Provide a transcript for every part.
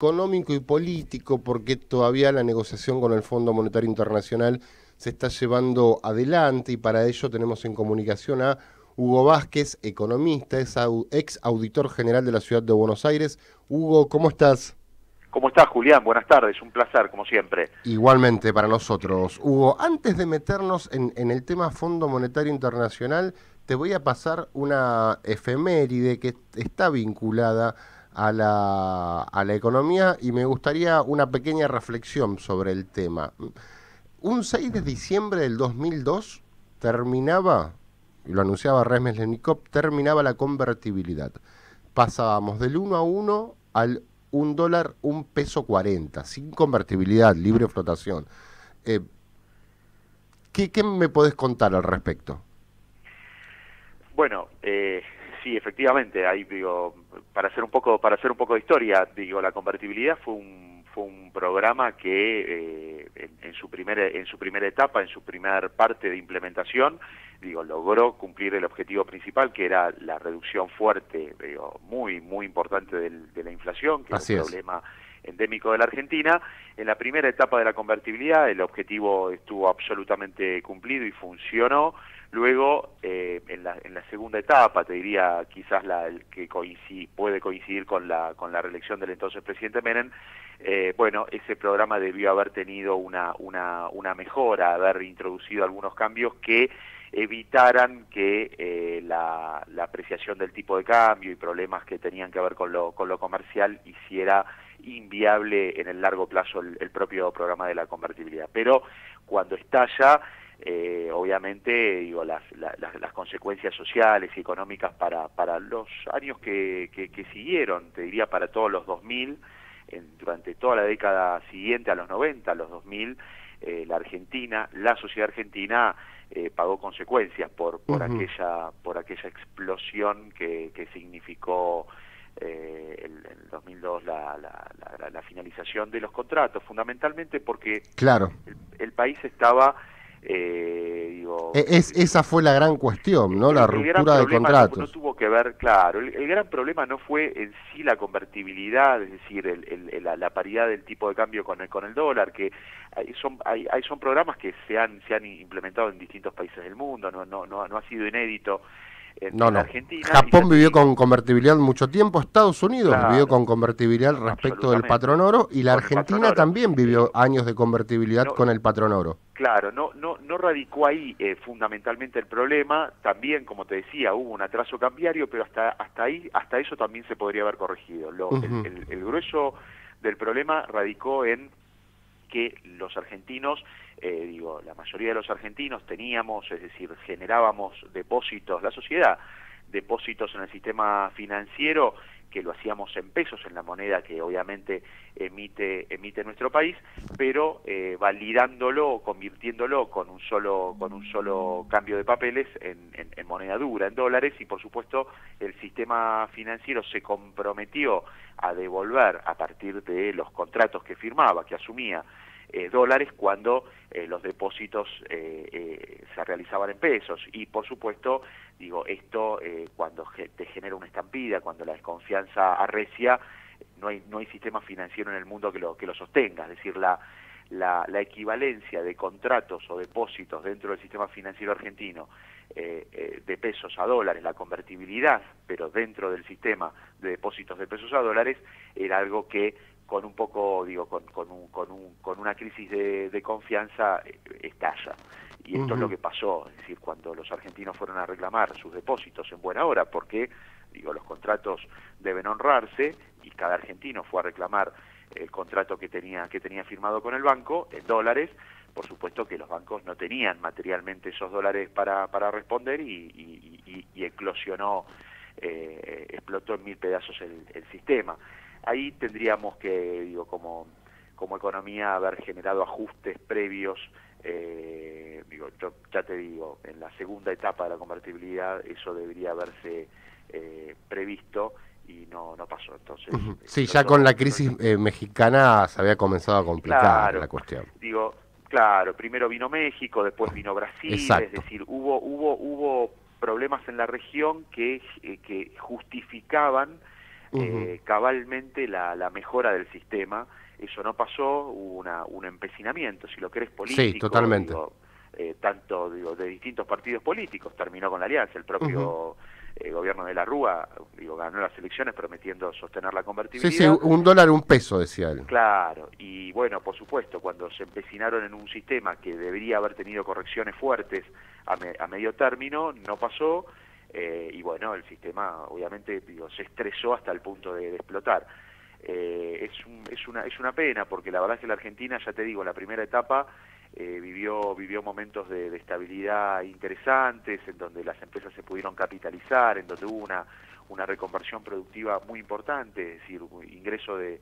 económico y político, porque todavía la negociación con el Fondo Monetario Internacional se está llevando adelante y para ello tenemos en comunicación a Hugo Vázquez, economista, ex auditor general de la Ciudad de Buenos Aires. Hugo, ¿cómo estás? ¿Cómo estás, Julián? Buenas tardes, un placer, como siempre. Igualmente para nosotros. Hugo, antes de meternos en el tema Fondo Monetario Internacional, te voy a pasar una efeméride que está vinculada a la economía y me gustaría una pequeña reflexión sobre el tema. Un 6 de diciembre del 2002 terminaba, y lo anunciaba Resmes-Lenikov, terminaba la convertibilidad. Pasábamos del 1 a 1 al $1, $1.40, sin convertibilidad, libre flotación. Eh, ¿qué me podés contar al respecto? Bueno, sí, efectivamente, ahí digo, para hacer un poco de historia, digo, la convertibilidad fue un programa que en su primera etapa, en su primer parte de implementación, digo, logró cumplir el objetivo principal, que era la reducción fuerte, digo, muy muy importante de la inflación, que era un Así es. problema endémico de la Argentina. En la primera etapa de la convertibilidad el objetivo estuvo absolutamente cumplido y funcionó. Luego, en la segunda etapa, te diría quizás el que puede coincidir con la reelección del entonces presidente Menem, bueno, ese programa debió haber tenido una mejora, haber introducido algunos cambios que evitaran que la apreciación del tipo de cambio y problemas que tenían que ver con lo comercial hiciera inviable en el largo plazo el propio programa de la convertibilidad. Pero cuando estalla, obviamente, digo, las consecuencias sociales y económicas para los años que siguieron, te diría para todos los 2000, durante toda la década siguiente a los 90, a los 2000, la Argentina, la sociedad argentina pagó consecuencias por aquella explosión que significó el 2002 la finalización de los contratos, fundamentalmente porque Claro. el país estaba, Esa fue la gran cuestión, ¿no? La el gran ruptura de problema no contratos. tuvo que ver, claro, el gran problema no fue en sí la convertibilidad, es decir, la paridad del tipo de cambio con el dólar, que son programas que se han implementado en distintos países del mundo, no ha sido inédito No, en la no. Argentina, y ya Japón te vivió digo, con convertibilidad mucho tiempo, Estados Unidos vivió claro, con convertibilidad respecto del absolutamente, patrón oro y la con el patrón Argentina oro. también vivió años de convertibilidad No, con el patrón oro. claro, no radicó ahí fundamentalmente el problema. También, como te decía, hubo un atraso cambiario, pero hasta eso también se podría haber corregido. Ujú. El grueso del problema radicó en que los argentinos, la mayoría de los argentinos teníamos, es decir, generábamos depósitos, la sociedad, depósitos en el sistema financiero, que lo hacíamos en pesos, en la moneda que obviamente emite nuestro país, pero validándolo, convirtiéndolo con un solo cambio de papeles en moneda dura, en dólares, y por supuesto el sistema financiero se comprometió a devolver a partir de los contratos que firmaba, que asumía dólares cuando los depósitos se realizaban en pesos. Y por supuesto, esto cuando te genera una estampida, cuando la desconfianza arrecia, no hay sistema financiero en el mundo que lo sostenga. Es decir, la equivalencia de contratos o depósitos dentro del sistema financiero argentino de pesos a dólares, la convertibilidad, pero dentro del sistema de depósitos de pesos a dólares, era algo que con un poco, con una crisis de confianza estalla. Y esto es lo Ujú. que pasó, es decir, cuando los argentinos fueron a reclamar sus depósitos en buena hora, porque, los contratos deben honrarse, y cada argentino fue a reclamar el contrato que tenía firmado con el banco, en dólares. Por supuesto que los bancos no tenían materialmente esos dólares para responder, y eclosionó, explotó en mil pedazos el sistema. Ahí tendríamos que, como economía, haber generado ajustes previos. Yo ya te digo, en la segunda etapa de la convertibilidad eso debería haberse previsto, y no pasó. Entonces Ujú. Sí, ya con explotó, la crisis mexicana se había comenzado a complicar la claro, cuestión. digo, claro, primero vino México, después vino Brasil, es Exacto. decir, hubo problemas en la región que justificaban Ujú. cabalmente la mejora del sistema. Eso no pasó, hubo un empecinamiento, si lo querés, Sí, político, totalmente. digo, tanto digo, de distintos partidos políticos, terminó con la alianza, el Ujú. propio gobierno de la Rúa, digo, ganó las elecciones prometiendo sostener la Sí, sí, convertibilidad. $1, $1, decía él. Claro, y bueno, por supuesto, cuando se empecinaron en un sistema que debería haber tenido correcciones fuertes a medio término, no pasó, y bueno, el sistema obviamente digo, se estresó hasta el punto de explotar. Es una pena, porque la verdad es que la Argentina, ya te digo, en la primera etapa vivió momentos de estabilidad interesantes, en donde las empresas se pudieron capitalizar, en donde hubo una reconversión productiva muy importante, es decir, un ingreso de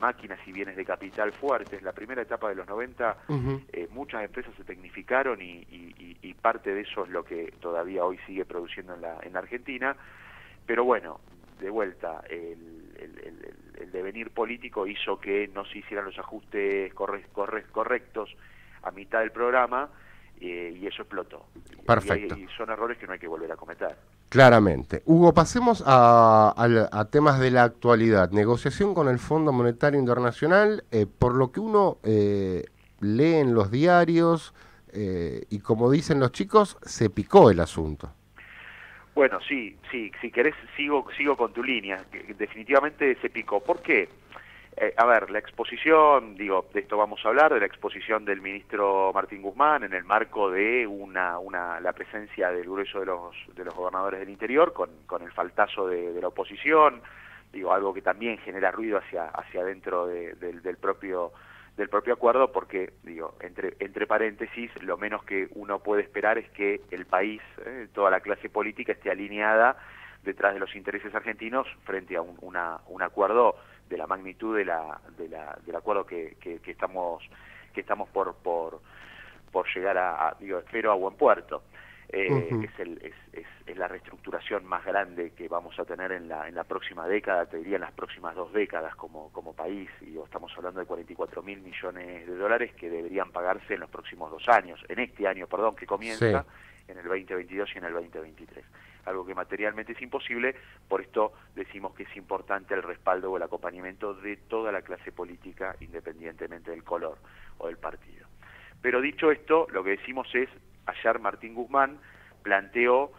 máquinas y bienes de capital fuertes. La primera etapa de los 90, Ujú. muchas empresas se tecnificaron y parte de eso es lo que todavía hoy sigue produciendo en la Argentina. Pero bueno, de vuelta, el devenir político hizo que no se hicieran los ajustes correctos a mitad del programa, y eso explotó. Perfecto. Y son errores que no hay que volver a cometer. Claramente. Hugo, pasemos a temas de la actualidad. Negociación con el Fondo Monetario Internacional, por lo que uno lee en los diarios y como dicen los chicos, se picó el asunto. Bueno, sí, sí, si querés sigo con tu línea, que definitivamente se picó. ¿Por qué? A ver, la exposición, digo, de esto vamos a hablar, de la exposición del ministro Martín Guzmán en el marco de la presencia del grueso de los gobernadores del interior con el faltazo de la oposición, digo, algo que también genera ruido hacia adentro del propio acuerdo, porque, digo, entre paréntesis, lo menos que uno puede esperar es que el país, toda la clase política esté alineada detrás de los intereses argentinos frente a un acuerdo de la magnitud del acuerdo que estamos por llegar digo, espero a buen puerto. Ujú. Es la reestructuración más grande que vamos a tener en la próxima década, te diría en las próximas 2 décadas como país, y estamos hablando de 44.000 millones de dólares que deberían pagarse en los próximos 2 años, en este año, perdón, que Sí. comienza en el 2022 y en el 2023. Algo que materialmente es imposible, por esto decimos que es importante el respaldo o el acompañamiento de toda la clase política, independientemente del color o del partido. Pero dicho esto, lo que decimos es, ayer Martín Guzmán planteó,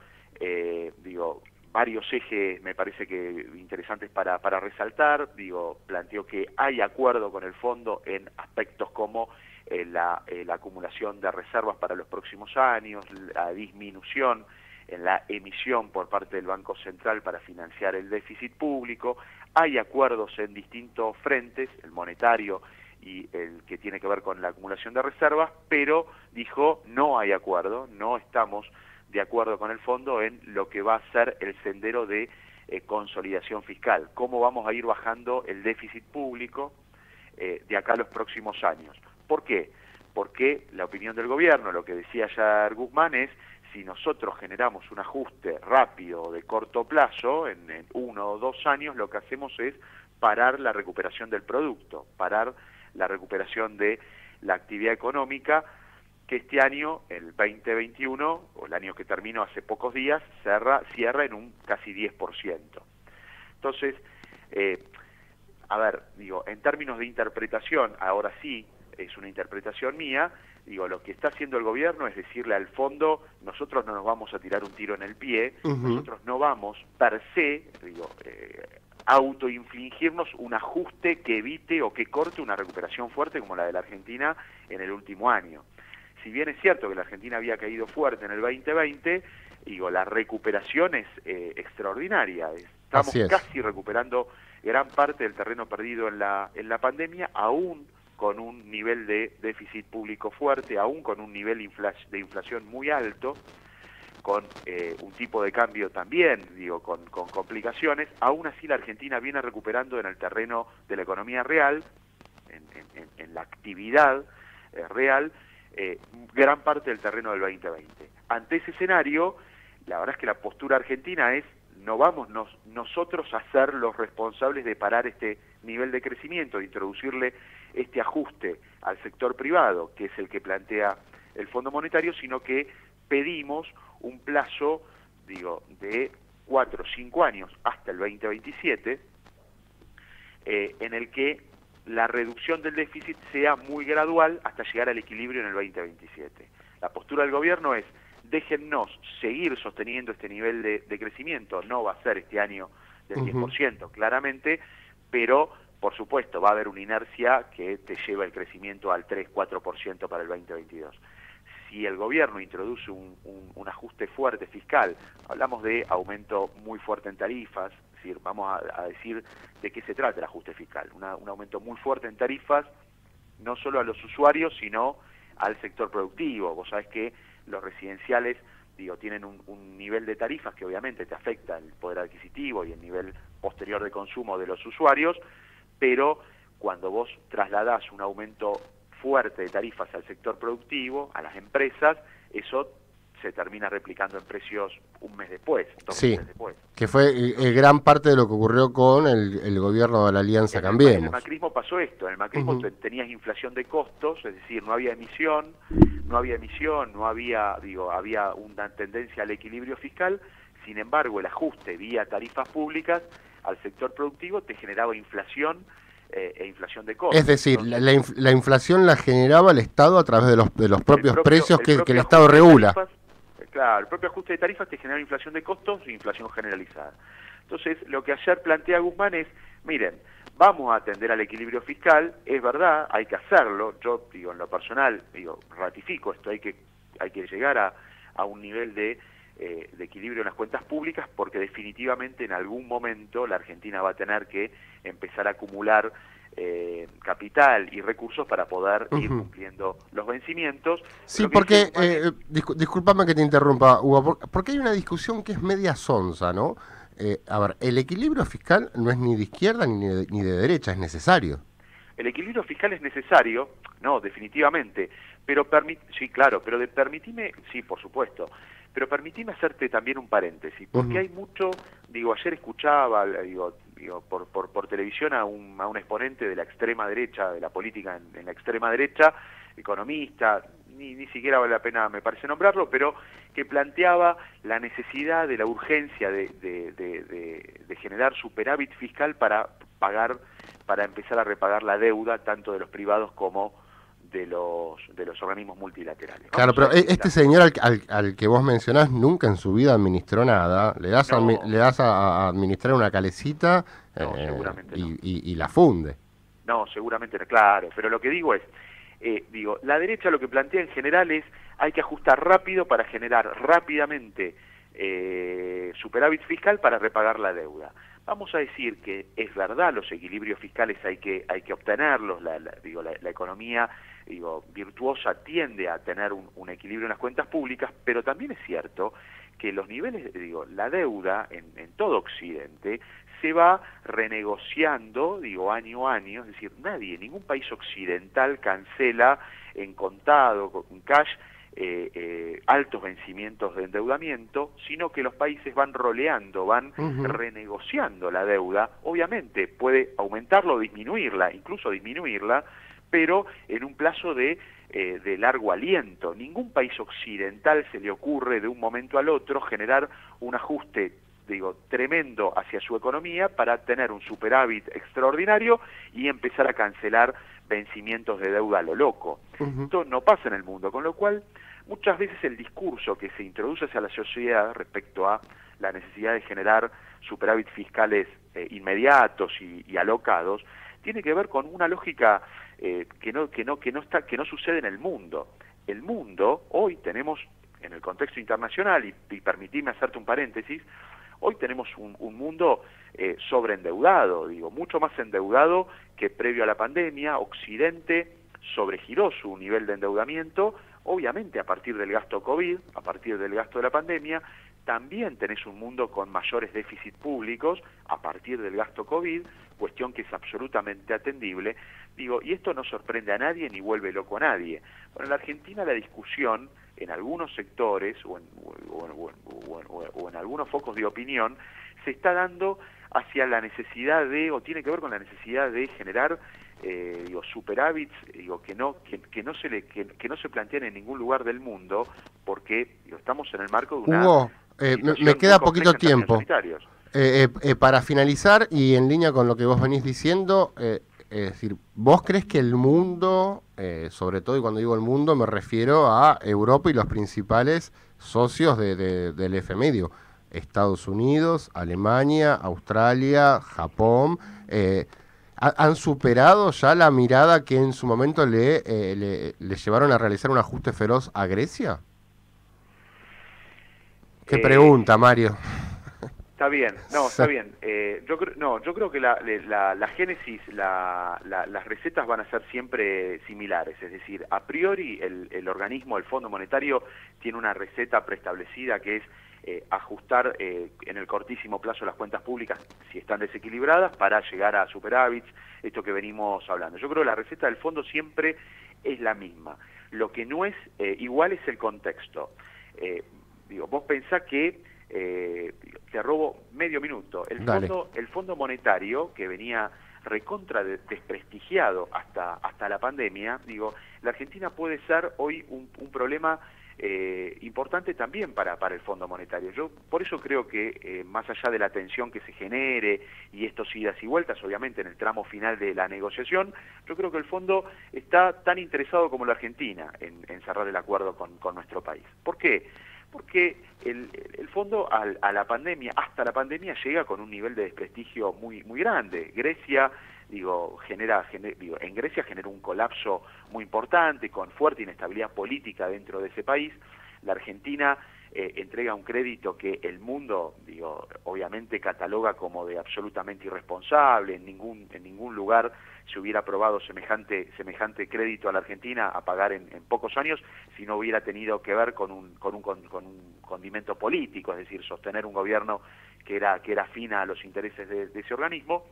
digo, varios ejes, me parece que interesantes para resaltar, digo, planteó que hay acuerdo con el fondo en aspectos como la acumulación de reservas para los próximos años, la disminución en la emisión por parte del Banco Central para financiar el déficit público, hay acuerdos en distintos frentes, el monetario y el que tiene que ver con la acumulación de reservas, pero dijo no hay acuerdo, no estamos de acuerdo con el fondo en lo que va a ser el sendero de consolidación fiscal, cómo vamos a ir bajando el déficit público de acá a los próximos años. ¿Por qué? Porque la opinión del gobierno, lo que decía ayer Guzmán, es si nosotros generamos un ajuste rápido de corto plazo, en 1 o 2 años, lo que hacemos es parar la recuperación del producto, parar la recuperación de la actividad económica, que este año, el 2021, o el año que terminó hace pocos días, cierra en un casi 10%. Entonces, a ver, digo, en términos de interpretación, ahora sí, es una interpretación mía, digo, lo que está haciendo el gobierno es decirle al fondo, nosotros no nos vamos a tirar un tiro en el pie, Ujú. nosotros no vamos, per se, digo, autoinfligirnos un ajuste que evite o que corte una recuperación fuerte como la de la Argentina en el último año. Si bien es cierto que la Argentina había caído fuerte en el 2020, digo, la recuperación es extraordinaria. Estamos Así es. casi recuperando gran parte del terreno perdido en la pandemia, aún con un nivel de déficit público fuerte, aún con un nivel de inflación muy alto, con un tipo de cambio también, digo, con complicaciones. Aún así la Argentina viene recuperando en el terreno de la economía real, en la actividad real, gran parte del terreno del 2020. Ante ese escenario, la verdad es que la postura argentina es no vamos nosotros a ser los responsables de parar este nivel de crecimiento, de introducirle este ajuste al sector privado, que es el que plantea el Fondo Monetario, sino que pedimos un plazo, digo, de 4 o 5 años hasta el 2027, en el que la reducción del déficit sea muy gradual hasta llegar al equilibrio en el 2027. La postura del gobierno es: déjennos seguir sosteniendo este nivel de crecimiento, no va a ser este año del 10%, claramente, pero por supuesto va a haber una inercia que te lleva el crecimiento al 3-4% para el 2022. Si el gobierno introduce un ajuste fuerte fiscal, hablamos de aumento muy fuerte en tarifas, es decir, vamos a decir de qué se trata el ajuste fiscal, un aumento muy fuerte en tarifas, no solo a los usuarios, sino al sector productivo. Vos sabés que los residenciales, tienen un nivel de tarifas que obviamente te afecta el poder adquisitivo y el nivel posterior de consumo de los usuarios, pero cuando vos trasladás un aumento fuerte de tarifas al sector productivo, a las empresas, eso se termina replicando en precios un mes después, 2 meses después. Que fue gran parte de lo que ocurrió con el gobierno de la Alianza Cambiemos. En el macrismo pasó esto, en el macrismo tenías inflación de costos, es decir, no había emisión, había una tendencia al equilibrio fiscal, sin embargo el ajuste vía tarifas públicas al sector productivo te generaba inflación e inflación de costos. Es decir, entonces, la inflación la generaba el Estado a través de los propios precios que el Estado regula. Claro, el propio ajuste de tarifas te genera inflación de costos e inflación generalizada. Entonces, lo que ayer plantea Guzmán es: miren, vamos a atender al equilibrio fiscal, es verdad, hay que hacerlo. Yo, en lo personal, ratifico esto, hay que llegar a un nivel de equilibrio en las cuentas públicas, porque definitivamente en algún momento la Argentina va a tener que empezar a acumular capital y recursos para poder ir cumpliendo los vencimientos. Sí, porque, discúlpame que te interrumpa, Hugo, porque hay una discusión que es media sonsa, ¿no? A ver, el equilibrio fiscal no es ni de izquierda ni de derecha, es necesario. El equilibrio fiscal es necesario, no, definitivamente, pero sí, claro, pero permitime, sí, por supuesto, pero permitime hacerte también un paréntesis, porque hay mucho, ayer escuchaba, por televisión a un exponente de la extrema derecha, de la política en la extrema derecha, economista, ni siquiera vale la pena, me parece, nombrarlo, pero que planteaba la necesidad de la urgencia de generar superávit fiscal para empezar a repagar la deuda tanto de los privados como de los organismos multilaterales. Claro, pero este señor al que vos mencionás nunca en su vida administró nada. Le das a administrar una calecita y la funde. No, seguramente no, claro, pero lo que digo es, la derecha lo que plantea en general es: hay que ajustar rápido para generar rápidamente superávit fiscal para repagar la deuda. Vamos a decir que es verdad, los equilibrios fiscales hay que obtenerlos, la economía virtuosa tiende a tener un equilibrio en las cuentas públicas, pero también es cierto que los niveles, la deuda en todo Occidente se va renegociando, año a año, es decir, ningún país occidental cancela en contado, con cash, altos vencimientos de endeudamiento, sino que los países van roleando, van renegociando la deuda. Obviamente puede aumentarla o disminuirla, incluso disminuirla, pero en un plazo de largo aliento. Ningún país occidental se le ocurre de un momento al otro generar un ajuste tremendo hacia su economía para tener un superávit extraordinario y empezar a cancelar vencimientos de deuda a lo loco. Esto no pasa en el mundo, con lo cual muchas veces el discurso que se introduce hacia la sociedad respecto a la necesidad de generar superávit fiscales inmediatos y alocados tiene que ver con una lógica que no sucede en el mundo. El mundo, hoy tenemos, en el contexto internacional, y permitime hacerte un paréntesis, hoy tenemos un mundo sobreendeudado, mucho más endeudado que previo a la pandemia. Occidente sobregiró su nivel de endeudamiento, obviamente a partir del gasto COVID, a partir del gasto de la pandemia. También tenés un mundo con mayores déficits públicos a partir del gasto COVID, cuestión que es absolutamente atendible. Y esto no sorprende a nadie ni vuelve loco a nadie. Bueno, en la Argentina la discusión en algunos sectores o en algunos focos de opinión se está dando hacia la necesidad o tiene que ver con la necesidad de generar superávits que no se plantean en ningún lugar del mundo, porque estamos en el marco de una Hugo, me queda poquito tiempo. Para finalizar, y en línea con lo que vos venís diciendo, es decir, ¿vos crees que el mundo, sobre todo, y cuando digo el mundo me refiero a Europa y los principales socios del FMI, digo, Estados Unidos, Alemania, Australia, Japón, han superado ya la mirada que en su momento le llevaron a realizar un ajuste feroz a Grecia? ¿Qué Eh, pregunta, Mario? Está bien, no, está bien. Yo creo que la génesis, las recetas van a ser siempre similares, es decir, a priori el organismo, el Fondo Monetario, tiene una receta preestablecida que es ajustar en el cortísimo plazo las cuentas públicas si están desequilibradas para llegar a superávits, esto que venimos hablando. Yo creo que la receta del fondo siempre es la misma. Lo que no es igual es el contexto. Vos pensás que te robo medio minuto. Dale. El fondo monetario, que venía recontra desprestigiado hasta la pandemia, la Argentina puede ser hoy un problema importante también para el Fondo Monetario. Yo por eso creo que más allá de la tensión que se genere y estos idas y vueltas, obviamente en el tramo final de la negociación, yo creo que el Fondo está tan interesado como la Argentina en cerrar el acuerdo con nuestro país. ¿Por qué? Porque el fondo a la pandemia, hasta la pandemia, llega con un nivel de desprestigio muy grande. Grecia, en Grecia generó un colapso muy importante, con fuerte inestabilidad política dentro de ese país. La Argentina entrega un crédito que el mundo, obviamente cataloga como de absolutamente irresponsable. En ningún lugar se hubiera aprobado semejante crédito a la Argentina a pagar en pocos años si no hubiera tenido que ver con un condimento político, es decir, sostener un gobierno que era afín a los intereses de ese organismo.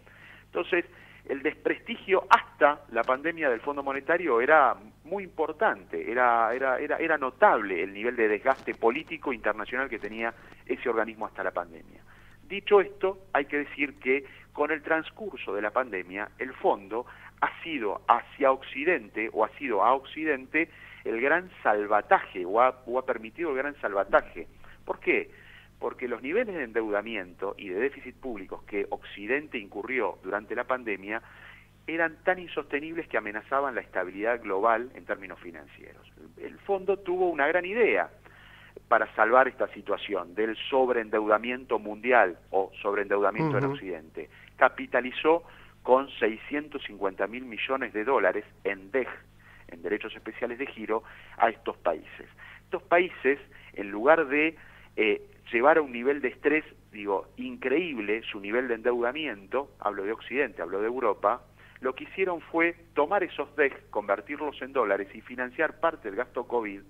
Entonces, el desprestigio hasta la pandemia del Fondo Monetario era muy importante, era notable el nivel de desgaste político internacional que tenía ese organismo hasta la pandemia. Dicho esto, hay que decir que con el transcurso de la pandemia, el fondo ha sido hacia Occidente, o ha sido a Occidente, el gran salvataje, o ha permitido el gran salvataje. ¿Por qué? Porque los niveles de endeudamiento y de déficit públicos que Occidente incurrió durante la pandemia eran tan insostenibles que amenazaban la estabilidad global en términos financieros. El fondo tuvo una gran idea para salvar esta situación del sobreendeudamiento mundial o sobreendeudamiento en Occidente. Capitalizó con 650.000 millones de dólares en DEG, en derechos especiales de giro, a estos países. Estos países, en lugar de llevar a un nivel de estrés, increíble su nivel de endeudamiento, hablo de Occidente, hablo de Europa, lo que hicieron fue tomar esos DEG, convertirlos en dólares y financiar parte del gasto COVID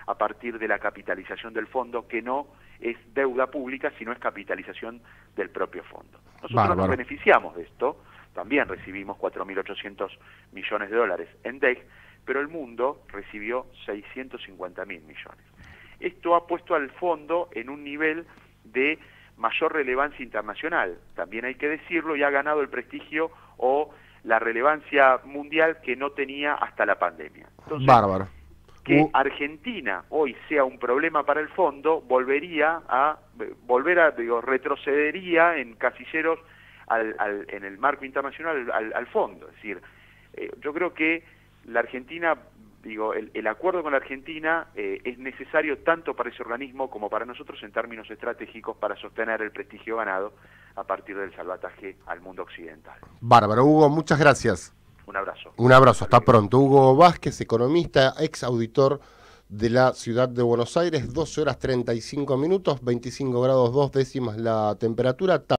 a partir de la capitalización del fondo, que no es deuda pública, sino es capitalización del propio fondo. Nosotros nos beneficiamos de esto, también recibimos 4.800 millones de dólares en DEG, pero el mundo recibió 650.000 millones. Esto ha puesto al fondo en un nivel de mayor relevancia internacional, también hay que decirlo, y ha ganado el prestigio o la relevancia mundial que no tenía hasta la pandemia. Entonces, bárbaro. Que Argentina hoy sea un problema para el fondo, retrocedería en casilleros en el marco internacional al fondo. Es decir, yo creo que la Argentina, el acuerdo con la Argentina es necesario tanto para ese organismo como para nosotros en términos estratégicos para sostener el prestigio ganado a partir del salvataje al mundo occidental. Bárbaro, Hugo, muchas gracias. Un abrazo. Un abrazo, hasta pronto. Hugo Vázquez, economista, ex auditor de la ciudad de Buenos Aires, 12 horas 35 minutos, 25 grados 2 décimas la temperatura.